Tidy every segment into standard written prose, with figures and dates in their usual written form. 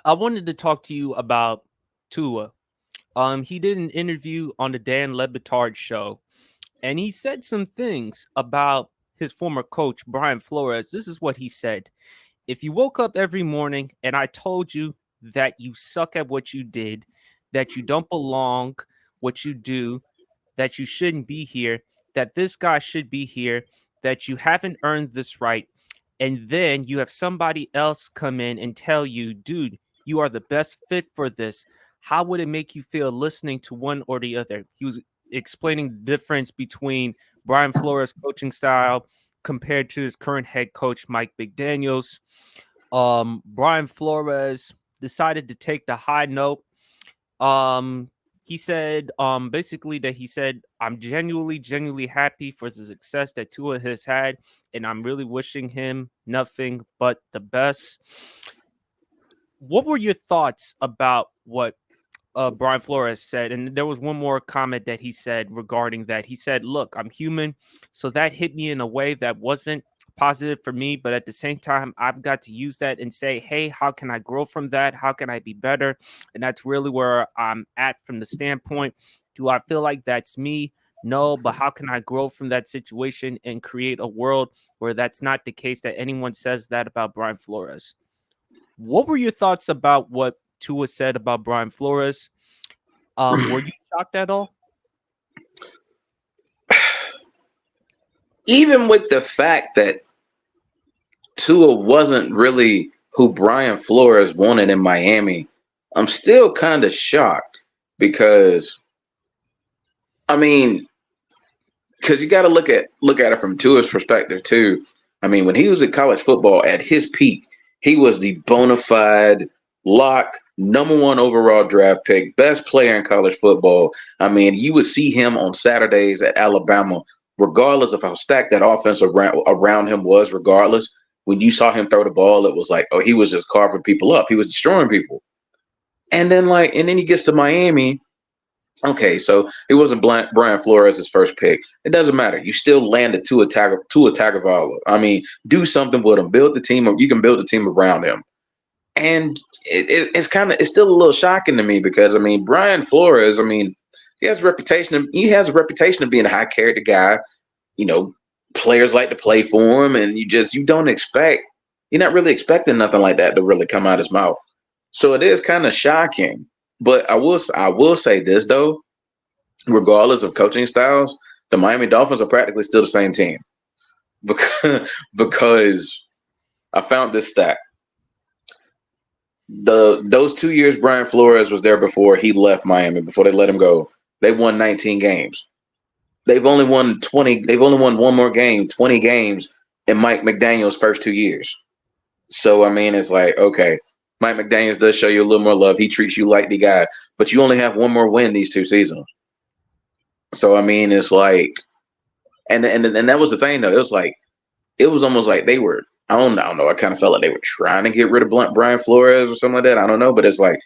I wanted to talk to you about Tua. He did an interview on the Dan Lebitard show, and he said some things about his former coach, Brian Flores. This is what he said. If you woke up every morning and I told you that you suck at what you did, that you don't belong, what you do, that you shouldn't be here, that this guy should be here, that you haven't earned this right, and then you have somebody else come in and tell you, dude, you are the best fit for this. How would it make you feel listening to one or the other? He was explaining the difference between Brian Flores' coaching style compared to his current head coach, Mike McDaniels. Brian Flores decided to take the high note. um he said basically that he said, I'm genuinely happy for the success that Tua has had, and I'm really wishing him nothing but the best. What were your thoughts about what Brian Flores said? And there was one more comment that he said regarding that. He said, look, I'm human. So that hit me in a way that wasn't positive for me. But at the same time, I've got to use that and say, hey, how can I grow from that? How can I be better? And that's really where I'm at from the standpoint. Do I feel like that's me? No, but how can I grow from that situation and create a world where that's not the case, that anyone says that about Brian Flores? What were your thoughts about what Tua said about Brian Flores? Were you shocked at all? Even with the fact that Tua wasn't really who Brian Flores wanted in Miami, I'm still kind of shocked because I mean, because you got to look at it from Tua's perspective too. I mean, when he was in college football at his peak, he was the bona fide lock #1 overall draft pick, best player in college football. I mean, you would see him on Saturdays at Alabama, regardless of how stacked that offense around him was. Regardless, when you saw him throw the ball, it was like, oh, he was just carving people up. He was destroying people. And then he gets to Miami. Okay, so it wasn't Brian Flores' first pick. It doesn't matter. You still landed Tua Tagovailoa. I mean, do something with him. Build the team. You can build a team around him. And it's still a little shocking to me because I mean Brian Flores. I mean, he has a reputation of being a high character guy. You know, players like to play for him, and you don't expect. You're not really expecting nothing like that to really come out his mouth. So it is kind of shocking. But I will say this though, regardless of coaching styles, the Miami Dolphins are practically still the same team because I found this stat. Those 2 years Brian Flores was there before he left Miami, before they let him go, they won 19 games. They've only won 20. They've only won one more game, 20 games in Mike McDaniel's first 2 years. So I mean, it's like okay, Mike McDaniel's does show you a little more love. He treats you like the guy, but you only have one more win these 2 seasons. So I mean, it's like, and that was the thing though. It was almost like they were. I don't know. I kind of felt like they were trying to get rid of Brian Flores or something like that. I don't know, but it's like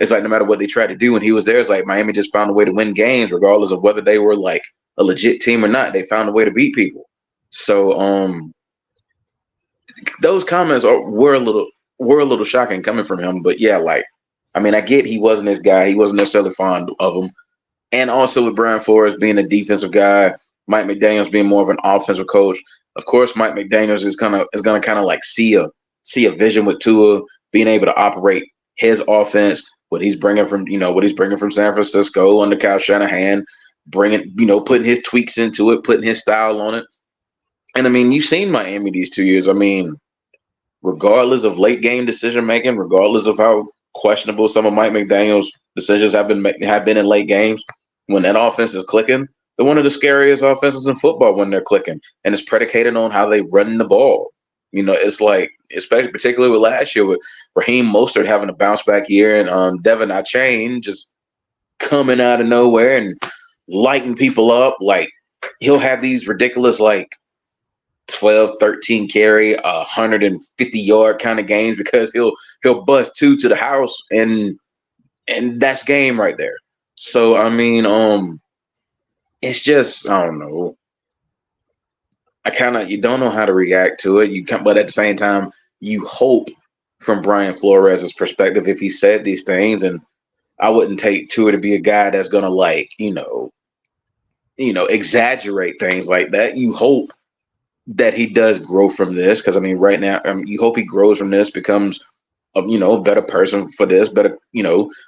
no matter what they tried to do when he was there, it's like Miami just found a way to win games, regardless of whether they were like a legit team or not. They found a way to beat people. So those comments were a little shocking coming from him. But yeah, like I mean, I get he wasn't this guy. He wasn't necessarily fond of him. And also with Brian Flores being a defensive guy, Mike McDaniels being more of an offensive coach. Of course, Mike McDaniels is gonna kind of like see a vision with Tua being able to operate his offense, what he's bringing from San Francisco under Kyle Shanahan, putting his tweaks into it, putting his style on it. And I mean, you've seen Miami these 2 years. I mean, regardless of late game decision making, regardless of how questionable some of Mike McDaniel's decisions have been in late games, when that offense is clicking, they're one of the scariest offenses in football when they're clicking, and it's predicated on how they run the ball. It's like, especially particularly with last year with Raheem Mostert having a bounce back year and Devin Achane just coming out of nowhere and lighting people up. Like he'll have these ridiculous like 12, 13 carry, 150-yard kind of games because he'll bust two to the house and that's game right there. So I mean, it's just I don't know. You don't know how to react to it. But at the same time, you hope from Brian Flores' perspective if he said these things, and I wouldn't take Tua to be a guy that's gonna like exaggerate things like that. You hope that he does grow from this because I mean, right now, you hope he grows from this, becomes a better person for this, better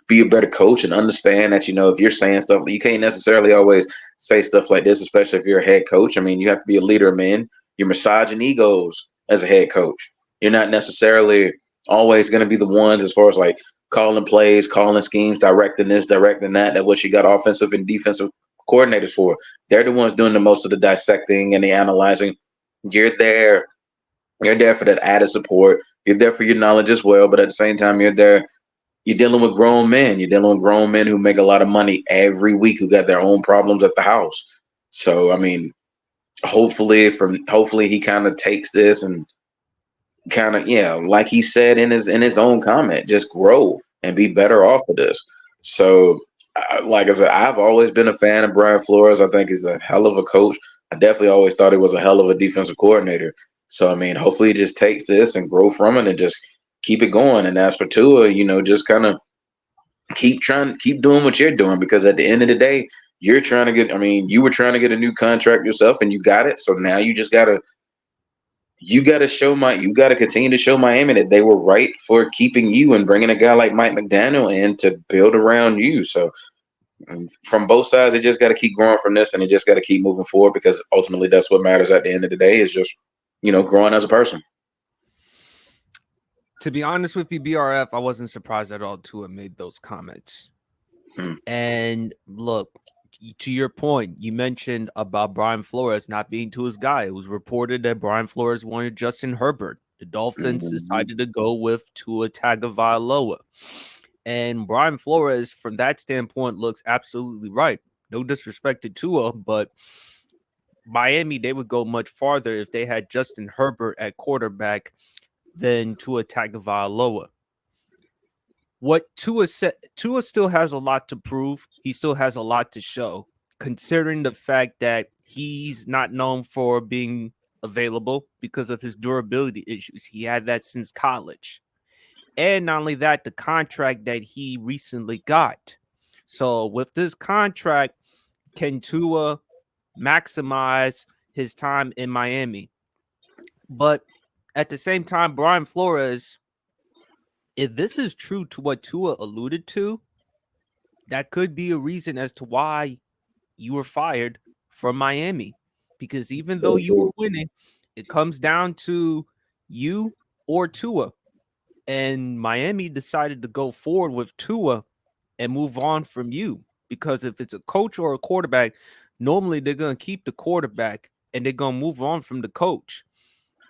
be a better coach and understand that if you're saying stuff, you can't necessarily always say stuff like this, especially if you're a head coach. I mean, you have to be a leader of men. You're massaging egos as a head coach. You're not necessarily always going to be the ones as far as like calling plays, calling schemes, directing this, directing that. That what you got offensive and defensive coordinators for. They're the ones doing the most of the dissecting and the analyzing. You're there you're there for that added support. You're there for your knowledge as well, but at the same time, you're there. You're dealing with grown men. You're dealing with grown men who make a lot of money every week, who got their own problems at the house. So, I mean, hopefully he kind of takes this and kind of like he said in his own comment, just grow and be better off of this. So, like I said, I've always been a fan of Brian Flores. I think he's a hell of a coach. I definitely always thought he was a hell of a defensive coordinator. So I mean, hopefully he just takes this and grow from it and just keep it going. And as for Tua, just kind of keep doing what you're doing because at the end of the day, you're trying to get. I mean, you were trying to get a new contract yourself and you got it. So now you got to continue to show Miami that they were right for keeping you and bringing a guy like Mike McDaniel in to build around you. So from both sides, they just got to keep growing from this and they just got to keep moving forward because ultimately that's what matters at the end of the day is just, growing as a person. To be honest with you, BRF, I wasn't surprised at all Tua made those comments. Hmm. And look, to your point, you mentioned about Brian Flores not being Tua's guy. It was reported that Brian Flores wanted Justin Herbert. The Dolphins Mhm. decided to go with Tua Tagovailoa. And Brian Flores, from that standpoint, looks absolutely right. No disrespect to Tua, but Miami, they would go much farther if they had Justin Herbert at quarterback than Tua Tagovailoa. What Tua said, Tua still has a lot to prove. He still has a lot to show, considering the fact that he's not known for being available because of his durability issues. He had that since college. And not only that, the contract that he recently got. So with this contract, can Tua maximize his time in Miami? But at the same time, Brian Flores, if this is true to what Tua alluded to, that could be a reason as to why you were fired from Miami. Because even though So you were true. winning, it comes down to you or Tua. And Miami decided to go forward with Tua and move on from you. Because if it's a coach or a quarterback, normally they're going to keep the quarterback and they're going to move on from the coach.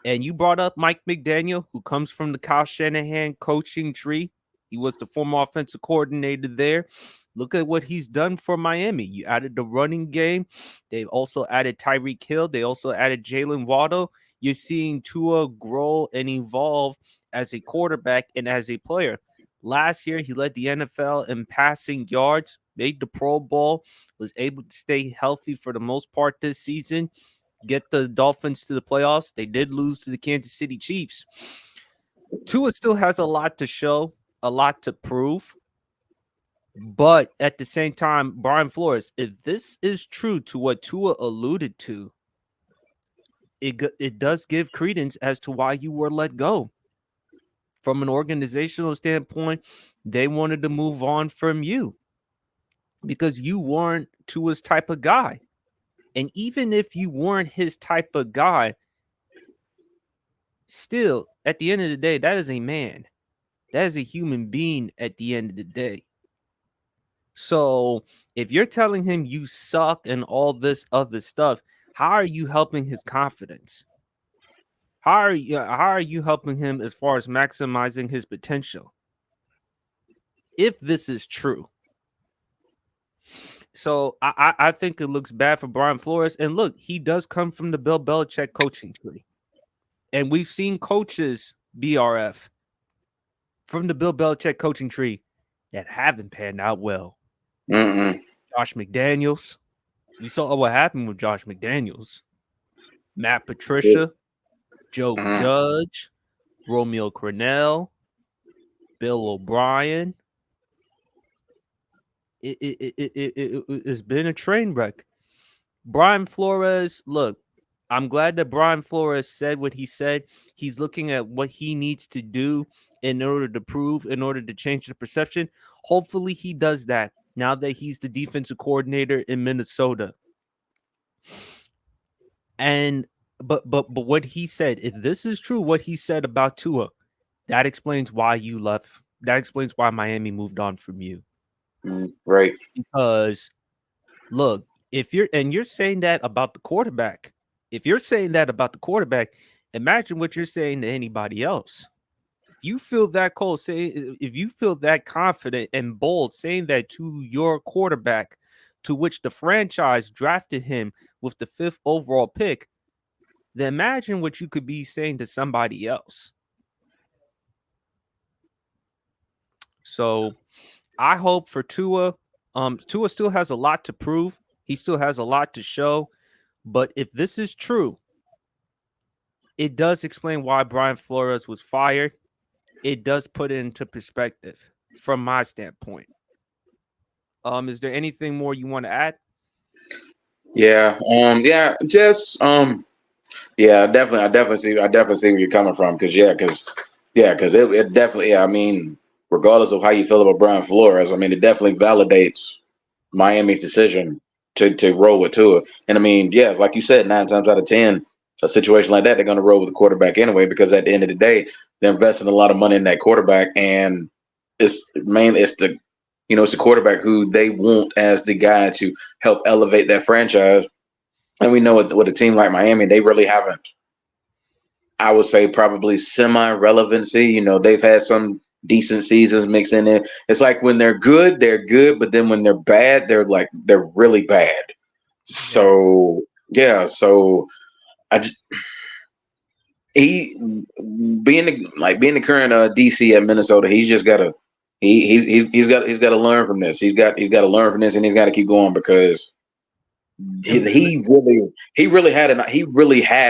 And you brought up Mike McDaniel, who comes from the Kyle Shanahan coaching tree. He was the former offensive coordinator there. Look at what he's done for Miami. You added the running game. They've also added Tyreek Hill. They also added Jalen Waddle. You're seeing Tua grow and evolve as a quarterback and as a player. Last year, he led the NFL in passing yards, made the Pro Bowl, was able to stay healthy for the most part this season, get the Dolphins to the playoffs. They did lose to the Kansas City Chiefs. Tua still has a lot to show, a lot to prove. But at the same time, Brian Flores, if this is true to what Tua alluded to, it does give credence as to why you were let go. From an organizational standpoint, they wanted to move on from you because you weren't Tua's type of guy. And even if you weren't his type of guy, still, at the end of the day, that is a man. That is a human being at the end of the day. So if you're telling him you suck and all this other stuff, how are you helping his confidence? How are you helping him as far as maximizing his potential? If this is true. So I think it looks bad for Brian Flores. And look, he does come from the Bill Belichick coaching tree. And we've seen coaches, BRF, from the Bill Belichick coaching tree that haven't panned out well. Mm-mm. Josh McDaniels. We saw what happened with Josh McDaniels. Matt Patricia, Joe Mm. Judge, Romeo Crennel. Bill O'Brien. It's been a train wreck. Brian Flores, look, I'm glad that Brian Flores said what he said. He's looking at what he needs to do in order to change the perception. Hopefully, he does that now that he's the defensive coordinator in Minnesota. And but what he said, if this is true, what he said about Tua, that explains why you left. That explains why Miami moved on from you. Right. Because look, if you're saying that about the quarterback, if you're saying that about the quarterback, imagine what you're saying to anybody else. If you feel that cold, if you feel that confident and bold saying that to your quarterback, to which the franchise drafted him with the 5th overall pick, then imagine what you could be saying to somebody else. So I hope for Tua. Tua still has a lot to prove. He still has a lot to show. But if this is true, it does explain why Brian Flores was fired. It does put it into perspective from my standpoint. Is there anything more you want to add? Yeah. Yeah. Just yeah. I definitely see where you're coming from. Because it definitely. Yeah, I mean, regardless of how you feel about Brian Flores, I mean, it definitely validates Miami's decision to roll with Tua. And I mean, yeah, like you said, 9 times out of 10, a situation like that, they're going to roll with the quarterback anyway, because at the end of the day, they're investing a lot of money in that quarterback, and it's the it's the quarterback who they want as the guy to help elevate that franchise. And we know with a team like Miami, they really haven't. I would say probably semi-relevancy. They've had some decent seasons mixed in there. It's like when they're good, but then when they're bad, they're really bad. Yeah, So yeah, I j- he being the current DC at Minnesota, he's just gotta he's got to learn from this. He's got to learn from this, and he's got to keep going because and he really had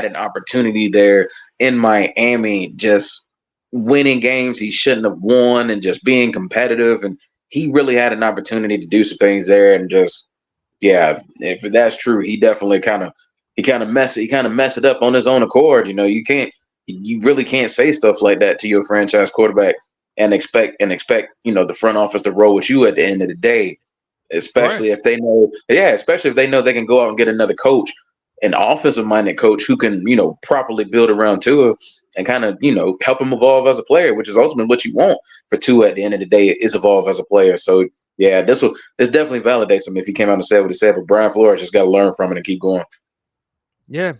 an opportunity there in Miami, just winning games he shouldn't have won and just being competitive, and he really had an opportunity to do some things there, and just yeah, if that's true, he kind of messed it up on his own accord. You really can't say stuff like that to your franchise quarterback and expect the front office to roll with you at the end of the day, correct. especially if they know they can go out and get another coach, an offensive minded coach who can properly build around Tua and kind of help him evolve as a player, which is ultimately what you want for Tua at the end of the day, is evolve as a player. So yeah, this definitely validates him if he came out and said what he said. But Brian Flores just got to learn from it and keep going. Yeah,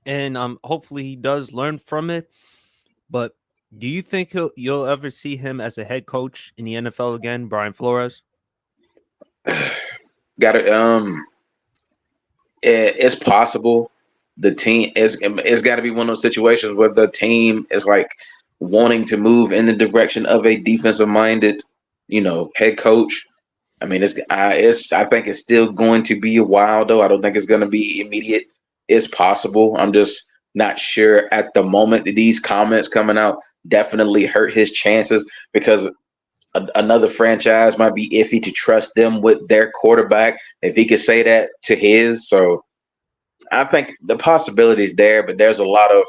and hopefully he does learn from it. But do you think you'll ever see him as a head coach in the NFL again, Brian Flores? Got to it's possible. The team it's got to be one of those situations where the team is like wanting to move in the direction of a defensive minded, head coach. I mean, I think it's still going to be a while though. I don't think it's going to be immediate. It's possible. I'm just not sure at the moment that these comments coming out definitely hurt his chances because another franchise might be iffy to trust them with their quarterback if he could say that to his. So I think the possibility is there, but there's a little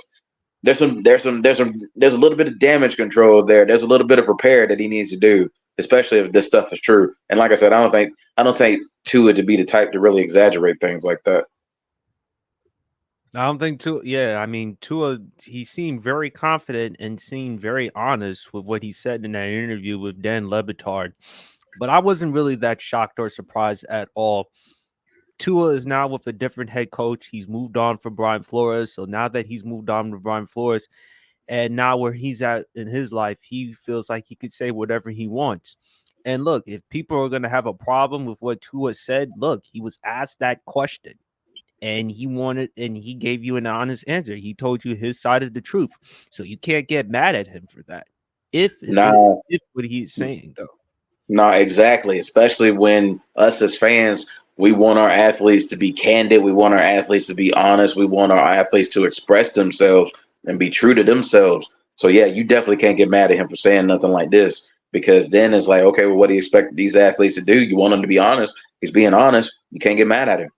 bit of damage control there. There's a little bit of repair that he needs to do, especially if this stuff is true. And like I said, I don't think Tua to be the type to really exaggerate things like that. I don't think Tua. Yeah, I mean Tua. He seemed very confident and seemed very honest with what he said in that interview with Dan Lebitard. But I wasn't really that shocked or surprised at all. Tua is now with a different head coach. He's moved on from Brian Flores. So now that he's moved on from Brian Flores, and now where he's at in his life, he feels like he could say whatever he wants. And look, if people are going to have a problem with what Tua said, look, he was asked that question and he gave you an honest answer. He told you his side of the truth. So you can't get mad at him for that. Nah, If what he's saying though. No, exactly. Especially when us as fans, we want our athletes to be candid. We want our athletes to be honest. We want our athletes to express themselves and be true to themselves. So yeah, you definitely can't get mad at him for saying nothing like this. because then it's like, okay, well, what do you expect these athletes to do? You want them to be honest. He's being honest. You can't get mad at him.